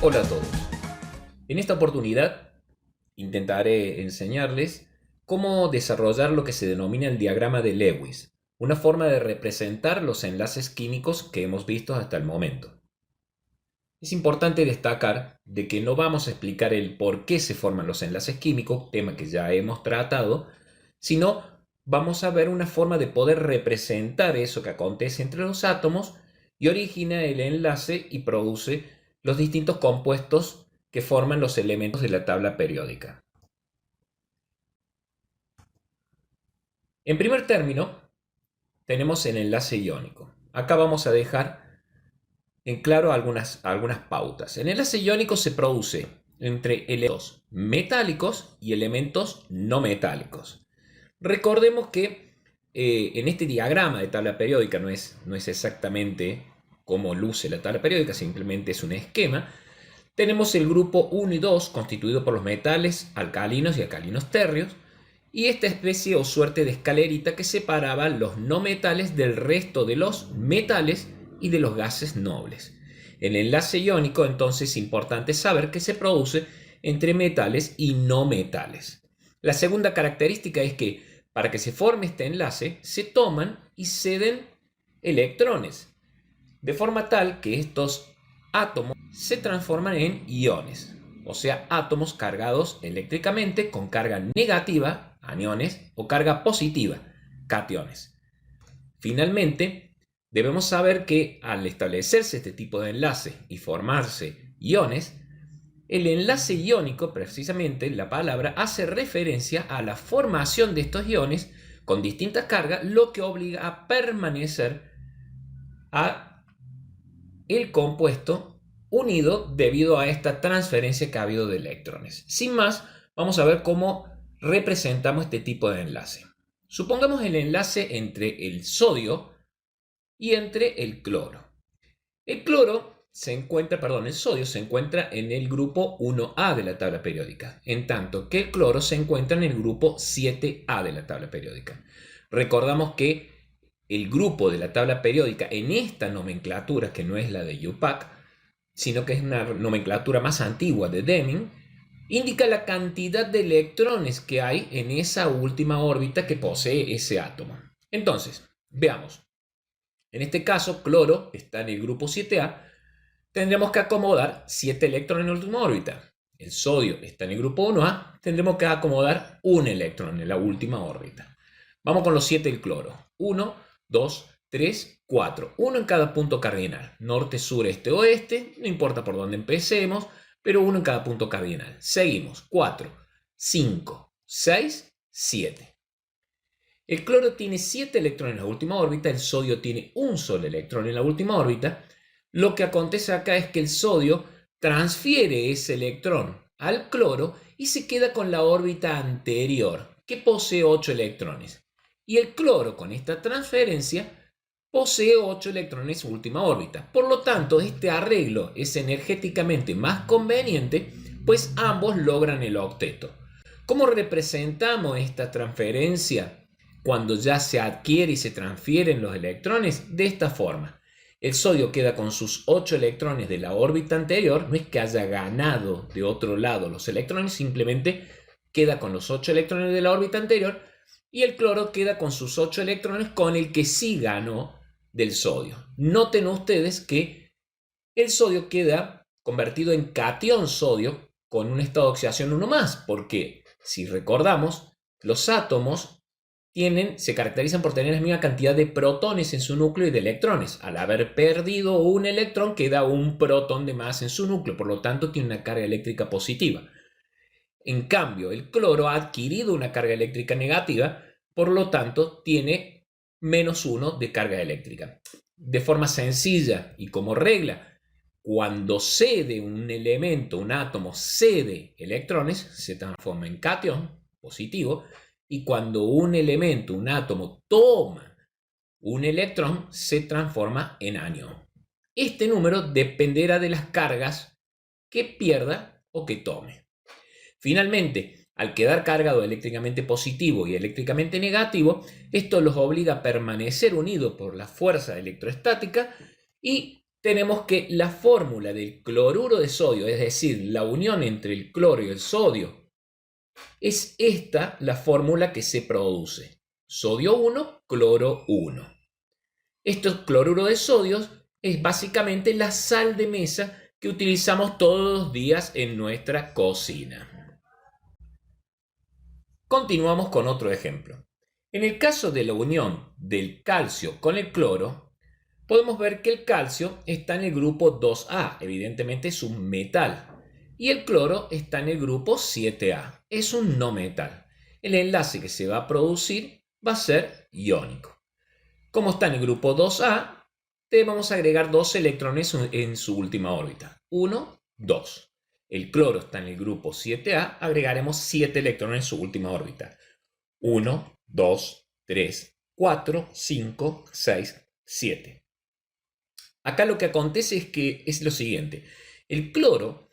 Hola a todos. En esta oportunidad intentaré enseñarles cómo desarrollar lo que se denomina el diagrama de Lewis, una forma de representar los enlaces químicos que hemos visto hasta el momento. Es importante destacar de que no vamos a explicar el por qué se forman los enlaces químicos, tema que ya hemos tratado, sino vamos a ver una forma de poder representar eso que acontece entre los átomos y origina el enlace y produce los distintos compuestos que forman los elementos de la tabla periódica. En primer término, tenemos el enlace iónico. Acá vamos a dejar en claro algunas pautas. El enlace iónico se produce entre elementos metálicos y elementos no metálicos. Recordemos que en este diagrama de tabla periódica no es exactamente cómo luce la tabla periódica, simplemente es un esquema. Tenemos el grupo 1 y 2 constituido por los metales alcalinos y alcalinos térreos y esta especie o suerte de escalerita que separaba los no metales del resto de los metales y de los gases nobles. El enlace iónico entonces es importante saber que se produce entre metales y no metales. La segunda característica es que para que se forme este enlace se toman y ceden electrones, de forma tal que estos átomos se transforman en iones, o sea, átomos cargados eléctricamente con carga negativa, aniones, o carga positiva, cationes. Finalmente, debemos saber que al establecerse este tipo de enlace y formarse iones, el enlace iónico, precisamente la palabra, hace referencia a la formación de estos iones con distintas cargas, lo que obliga a permanecer a el compuesto unido debido a esta transferencia que ha habido de electrones. Sin más, vamos a ver cómo representamos este tipo de enlace. Supongamos el enlace entre el sodio y entre el cloro. El sodio se encuentra en el grupo 1A de la tabla periódica, en tanto que el cloro se encuentra en el grupo 7A de la tabla periódica. Recordamos que el grupo de la tabla periódica en esta nomenclatura, que no es la de IUPAC, sino que es una nomenclatura más antigua de Deming, indica la cantidad de electrones que hay en esa última órbita que posee ese átomo. Entonces, veamos. En este caso, cloro está en el grupo 7A, tendremos que acomodar 7 electrones en la última órbita. El sodio está en el grupo 1A, tendremos que acomodar un electrón en la última órbita. Vamos con los 7 del cloro. 1, 2, 3, 4. Uno en cada punto cardinal. Norte, sur, este, oeste. No importa por dónde empecemos, pero uno en cada punto cardinal. Seguimos. 4, 5, 6, 7. El cloro tiene 7 electrones en la última órbita, el sodio tiene un solo electrón en la última órbita. Lo que acontece acá es que el sodio transfiere ese electrón al cloro y se queda con la órbita anterior, que posee 8 electrones. Y el cloro, con esta transferencia, posee 8 electrones en su última órbita. Por lo tanto, este arreglo es energéticamente más conveniente, pues ambos logran el octeto. ¿Cómo representamos esta transferencia cuando ya se adquiere y se transfieren los electrones? De esta forma. El sodio queda con sus 8 electrones de la órbita anterior, no es que haya ganado de otro lado los electrones, simplemente queda con los 8 electrones de la órbita anterior, y el cloro queda con sus 8 electrones con el que sí ganó del sodio. Noten ustedes que el sodio queda convertido en catión sodio con un estado de oxidación 1 más, porque si recordamos, los átomos se caracterizan por tener la misma cantidad de protones en su núcleo y de electrones. Al haber perdido un electrón, queda un protón de más en su núcleo, por lo tanto tiene una carga eléctrica positiva. En cambio, el cloro ha adquirido una carga eléctrica negativa, por lo tanto tiene -1 de carga eléctrica. De forma sencilla y como regla, cuando cede un elemento, un átomo cede electrones, se transforma en catión positivo, y cuando un elemento, un átomo, toma un electrón, se transforma en anión. Este número dependerá de las cargas que pierda o que tome. Finalmente, al quedar cargado eléctricamente positivo y eléctricamente negativo, esto los obliga a permanecer unidos por la fuerza electrostática y tenemos que la fórmula del cloruro de sodio, es decir, la unión entre el cloro y el sodio, es esta la fórmula que se produce. Sodio 1, cloro 1. Este cloruro de sodio es básicamente la sal de mesa que utilizamos todos los días en nuestra cocina. Continuamos con otro ejemplo. En el caso de la unión del calcio con el cloro, podemos ver que el calcio está en el grupo 2A, evidentemente es un metal, y el cloro está en el grupo 7A, es un no metal. El enlace que se va a producir va a ser iónico. Como está en el grupo 2A, debemos agregar 2 electrones en su última órbita. 1, 2. El cloro está en el grupo 7A, agregaremos 7 electrones en su última órbita. 1, 2, 3, 4, 5, 6, 7. Acá lo que acontece es lo siguiente. El cloro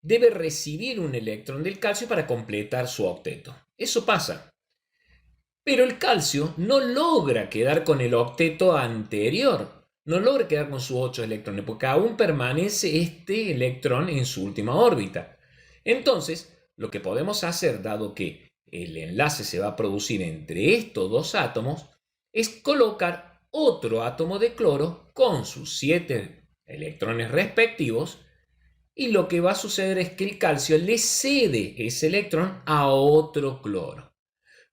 debe recibir un electrón del calcio para completar su octeto. Eso pasa. Pero el calcio no logra quedar con el octeto anterior. No logra quedar con sus 8 electrones porque aún permanece este electrón en su última órbita. Entonces, lo que podemos hacer, dado que el enlace se va a producir entre estos dos átomos, es colocar otro átomo de cloro con sus 7 electrones respectivos, y lo que va a suceder es que el calcio le cede ese electrón a otro cloro.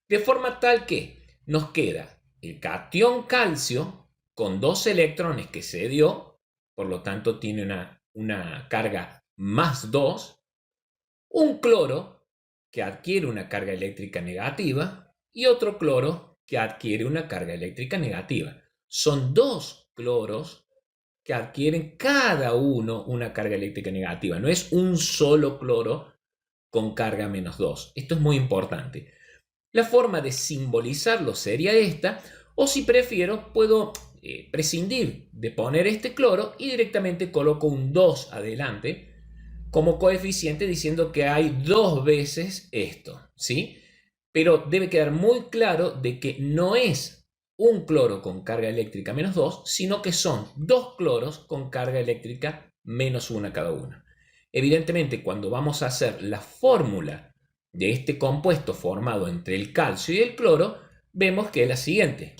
De forma tal que nos queda el catión calcio con 2 electrones que cedió, por lo tanto tiene una carga más 2, un cloro que adquiere una carga eléctrica negativa y otro cloro que adquiere una carga eléctrica negativa. Son 2 cloros que adquieren cada uno una carga eléctrica negativa. No es un solo cloro con carga menos 2. Esto es muy importante. La forma de simbolizarlo sería esta, o si prefiero, puedo prescindir de poner este cloro y directamente coloco un 2 adelante como coeficiente diciendo que hay 2 veces esto, ¿sí? Pero debe quedar muy claro de que no es un cloro con carga eléctrica menos 2, sino que son 2 cloros con carga eléctrica menos 1 cada uno. Evidentemente, cuando vamos a hacer la fórmula de este compuesto formado entre el calcio y el cloro, vemos que es la siguiente.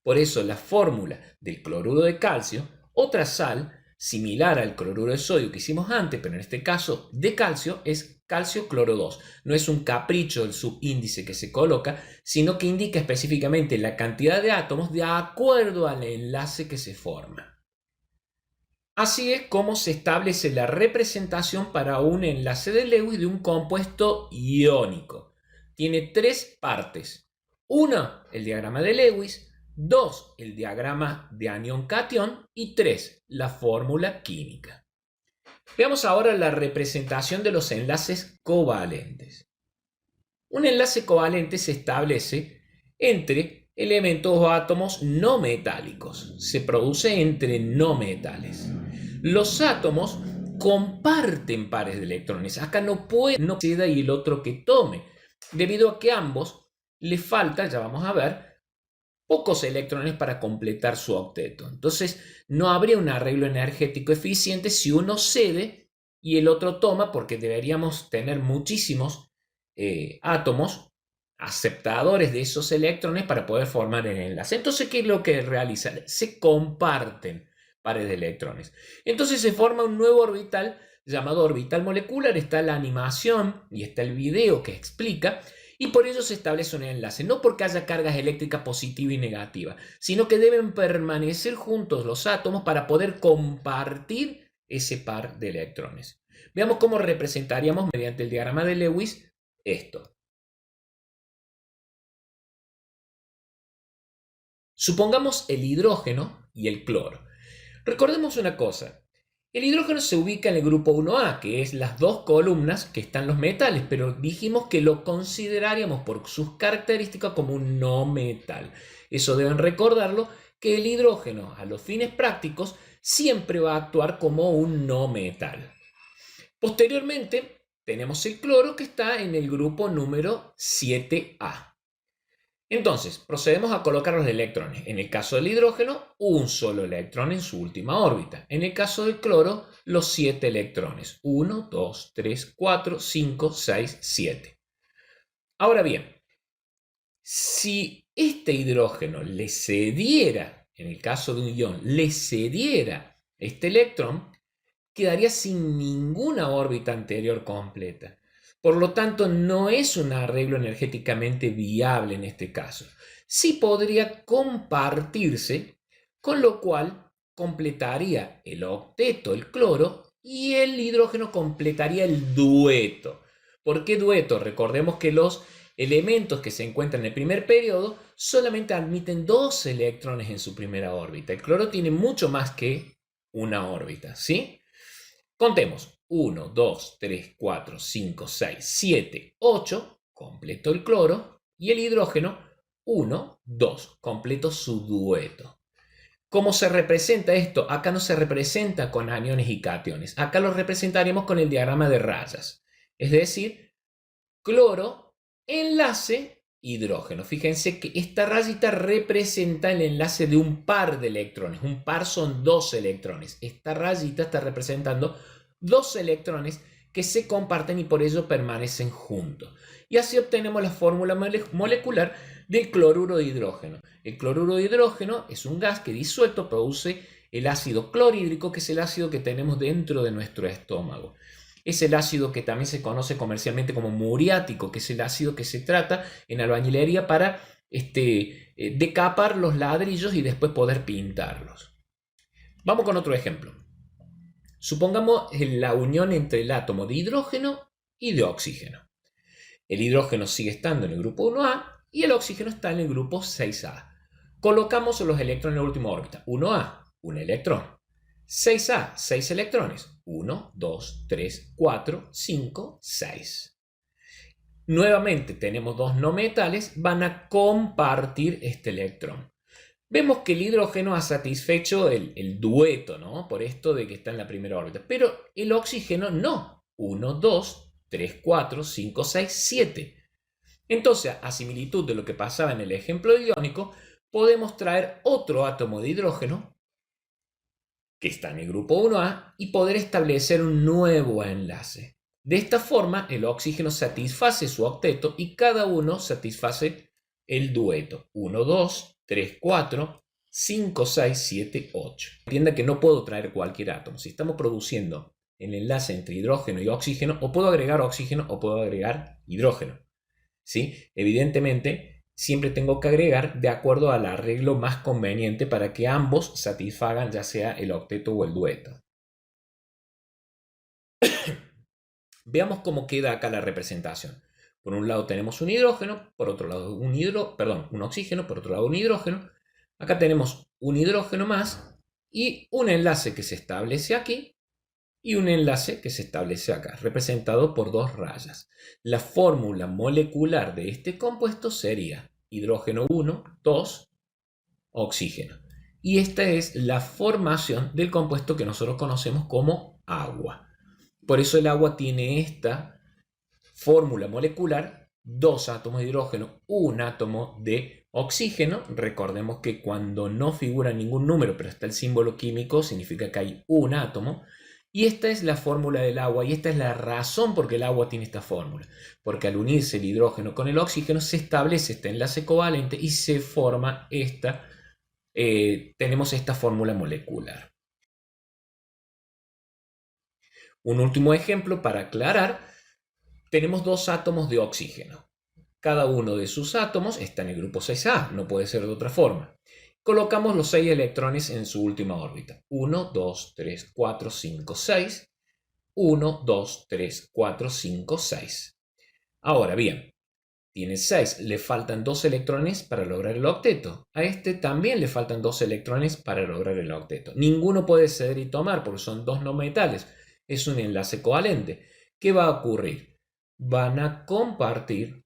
Por eso la fórmula del cloruro de calcio, otra sal similar al cloruro de sodio que hicimos antes, pero en este caso de calcio, es calcio cloro 2. No es un capricho del subíndice que se coloca, sino que indica específicamente la cantidad de átomos de acuerdo al enlace que se forma. Así es como se establece la representación para un enlace de Lewis de un compuesto iónico. Tiene 3 partes. 1, el diagrama de Lewis. 2, el diagrama de anión-catión. Y 3, la fórmula química. Veamos ahora la representación de los enlaces covalentes. Un enlace covalente se establece entre elementos o átomos no metálicos. Se produce entre no metales. Los átomos comparten pares de electrones. Acá no puede no ceda y el otro que tome, debido a que a ambos le falta, ya vamos a ver, pocos electrones para completar su octeto. Entonces, no habría un arreglo energético eficiente si uno cede y el otro toma, porque deberíamos tener muchísimos átomos aceptadores de esos electrones para poder formar el enlace. Entonces, ¿qué es lo que realizan? Se comparten pares de electrones. Entonces se forma un nuevo orbital llamado orbital molecular. Está la animación y está el video que explica, y por ello se establece un enlace, no porque haya cargas eléctricas positiva y negativa, sino que deben permanecer juntos los átomos para poder compartir ese par de electrones. Veamos cómo representaríamos mediante el diagrama de Lewis esto. Supongamos el hidrógeno y el cloro. Recordemos una cosa. El hidrógeno se ubica en el grupo 1A, que es las 2 columnas que están los metales, pero dijimos que lo consideraríamos por sus características como un no metal. Eso deben recordarlo, que el hidrógeno a los fines prácticos siempre va a actuar como un no metal. Posteriormente tenemos el cloro, que está en el grupo número 7A. Entonces, procedemos a colocar los electrones. En el caso del hidrógeno, un solo electrón en su última órbita. En el caso del cloro, los 7 electrones. 1, 2, 3, 4, 5, 6, 7. Ahora bien, si este hidrógeno le cediera, en el caso de un ion, le cediera este electrón, quedaría sin ninguna órbita anterior completa. Por lo tanto, no es un arreglo energéticamente viable en este caso. Sí podría compartirse, con lo cual completaría el octeto, el cloro, y el hidrógeno completaría el dueto. ¿Por qué dueto? Recordemos que los elementos que se encuentran en el primer periodo solamente admiten 2 electrones en su primera órbita. El cloro tiene mucho más que una órbita, ¿sí? Contemos. 1, 2, 3, 4, 5, 6, 7, 8. Completo el cloro. Y el hidrógeno. 1, 2. Completo su dueto. ¿Cómo se representa esto? Acá no se representa con aniones y cationes. Acá lo representaremos con el diagrama de rayas. Es decir, cloro, enlace, hidrógeno. Fíjense que esta rayita representa el enlace de un par de electrones. Un par son 2 electrones. Esta rayita está representando 2 electrones que se comparten y por ello permanecen juntos. Y así obtenemos la fórmula molecular del cloruro de hidrógeno. El cloruro de hidrógeno es un gas que disuelto produce el ácido clorhídrico, que es el ácido que tenemos dentro de nuestro estómago. Es el ácido que también se conoce comercialmente como muriático, que es el ácido que se trata en albañilería para decapar los ladrillos y después poder pintarlos. Vamos con otro ejemplo. Supongamos la unión entre el átomo de hidrógeno y de oxígeno. El hidrógeno sigue estando en el grupo 1A y el oxígeno está en el grupo 6A. Colocamos los electrones en la última órbita. 1A, un electrón. 6A, 6 electrones. 1, 2, 3, 4, 5, 6. Nuevamente tenemos 2 no metales, van a compartir este electrón. Vemos que el hidrógeno ha satisfecho el dueto, ¿no? Por esto de que está en la primera órbita. Pero el oxígeno no. 1, 2, 3, 4, 5, 6, 7. Entonces, a similitud de lo que pasaba en el ejemplo iónico, podemos traer otro átomo de hidrógeno que está en el grupo 1A y poder establecer un nuevo enlace. De esta forma, el oxígeno satisface su octeto y cada uno satisface el dueto. 1, 2, 3, 4, 5, 6, 7, 8. Entienda que no puedo traer cualquier átomo. Si estamos produciendo el enlace entre hidrógeno y oxígeno, o puedo agregar oxígeno o puedo agregar hidrógeno. ¿Sí? Evidentemente, siempre tengo que agregar de acuerdo al arreglo más conveniente para que ambos satisfagan ya sea el octeto o el dueto. Veamos cómo queda acá la representación. Por un lado tenemos un hidrógeno, por otro lado un oxígeno, por otro lado un hidrógeno. Acá tenemos un hidrógeno más y un enlace que se establece aquí y un enlace que se establece acá, representado por 2 rayas. La fórmula molecular de este compuesto sería hidrógeno 1, 2, oxígeno. Y esta es la formación del compuesto que nosotros conocemos como agua. Por eso el agua tiene esta fórmula molecular, 2 átomos de hidrógeno, un átomo de oxígeno. Recordemos que cuando no figura ningún número, pero está el símbolo químico, significa que hay un átomo. Y esta es la fórmula del agua y esta es la razón por qué el agua tiene esta fórmula. Porque al unirse el hidrógeno con el oxígeno se establece este enlace covalente y se forma tenemos esta fórmula molecular. Un último ejemplo para aclarar. Tenemos 2 átomos de oxígeno. Cada uno de sus átomos está en el grupo 6A, no puede ser de otra forma. Colocamos los 6 electrones en su última órbita. 1, 2, 3, 4, 5, 6. 1, 2, 3, 4, 5, 6. Ahora bien, tiene 6, le faltan 2 electrones para lograr el octeto. A este también le faltan 2 electrones para lograr el octeto. Ninguno puede ceder y tomar porque son 2 no metales. Es un enlace covalente. ¿Qué va a ocurrir? Van a compartir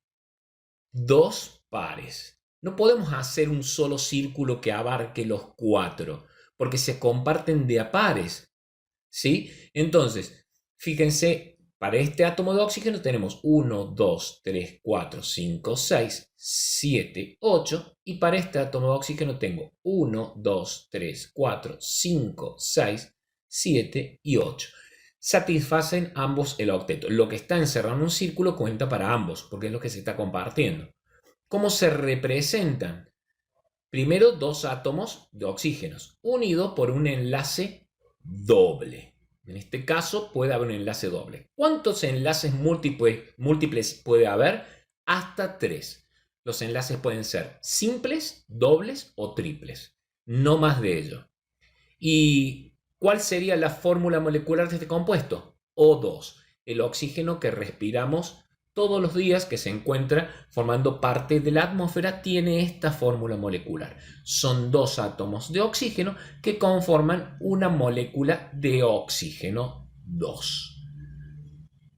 2 pares. No podemos hacer un solo círculo que abarque los 4, porque se comparten de a pares, ¿sí? Entonces, fíjense Para este átomo de oxígeno tenemos 1, 2, 3, 4, 5, 6, 7, 8. Y para este átomo de oxígeno tengo 1, 2, 3, 4, 5, 6, 7 y 8. Satisfacen ambos el octeto. Lo que está encerrado en un círculo cuenta para ambos, porque es lo que se está compartiendo. ¿Cómo se representan? Primero, dos átomos de oxígenos unidos por un enlace doble. En este caso puede haber un enlace doble. ¿Cuántos enlaces múltiples puede haber? Hasta 3. Los enlaces pueden ser simples, dobles o triples. No más de ello. ¿Y cuál sería la fórmula molecular de este compuesto? O2, el oxígeno que respiramos todos los días, que se encuentra formando parte de la atmósfera, tiene esta fórmula molecular. Son dos átomos de oxígeno que conforman una molécula de oxígeno 2.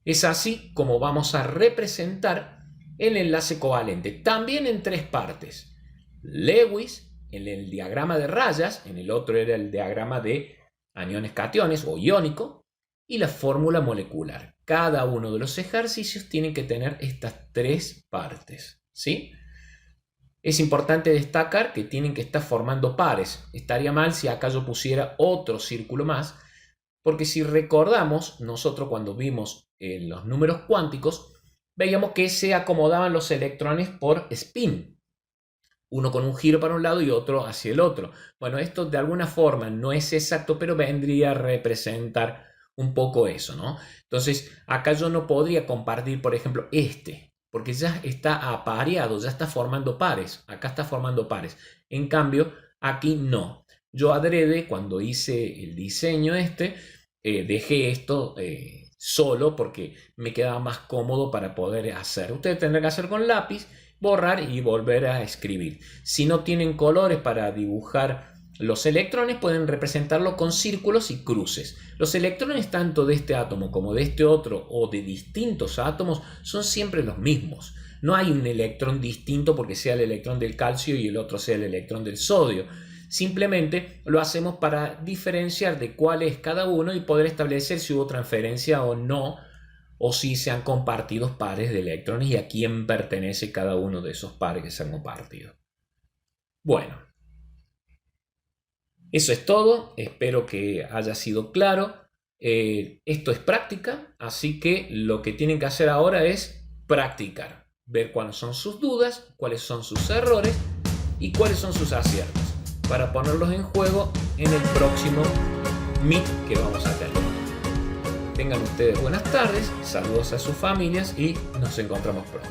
Es así como vamos a representar el enlace covalente, también en 3 partes. Lewis, en el diagrama de rayas, en el otro era el diagrama de aniones-cationes o iónico, y la fórmula molecular. Cada uno de los ejercicios tiene que tener estas 3 partes, ¿sí? Es importante destacar que tienen que estar formando pares. Estaría mal si acá yo pusiera otro círculo más, porque si recordamos, nosotros cuando vimos los números cuánticos, veíamos que se acomodaban los electrones por spin. Uno con un giro para un lado y otro hacia el otro. Bueno, esto de alguna forma no es exacto, pero vendría a representar un poco eso, ¿no? Entonces, acá yo no podría compartir, por ejemplo, porque ya está apareado, ya está formando pares. Acá está formando pares. En cambio, aquí no. Yo adrede, cuando hice el diseño dejé esto solo porque me quedaba más cómodo para poder hacer. Ustedes tendrán que hacer con lápiz, borrar y volver a escribir. Si no tienen colores para dibujar los electrones, pueden representarlo con círculos y cruces. Los electrones tanto de este átomo como de este otro o de distintos átomos son siempre los mismos. No hay un electrón distinto porque sea el electrón del calcio y el otro sea el electrón del sodio. Simplemente lo hacemos para diferenciar de cuál es cada uno y poder establecer si hubo transferencia o no, o si se han compartido pares de electrones y a quién pertenece cada uno de esos pares que se han compartido. Bueno, eso es todo. Espero que haya sido claro. Esto es práctica, así que lo que tienen que hacer ahora es practicar, ver cuáles son sus dudas, cuáles son sus errores y cuáles son sus aciertos, para ponerlos en juego en el próximo Meet que vamos a tener. Tengan ustedes buenas tardes, saludos a sus familias y nos encontramos pronto.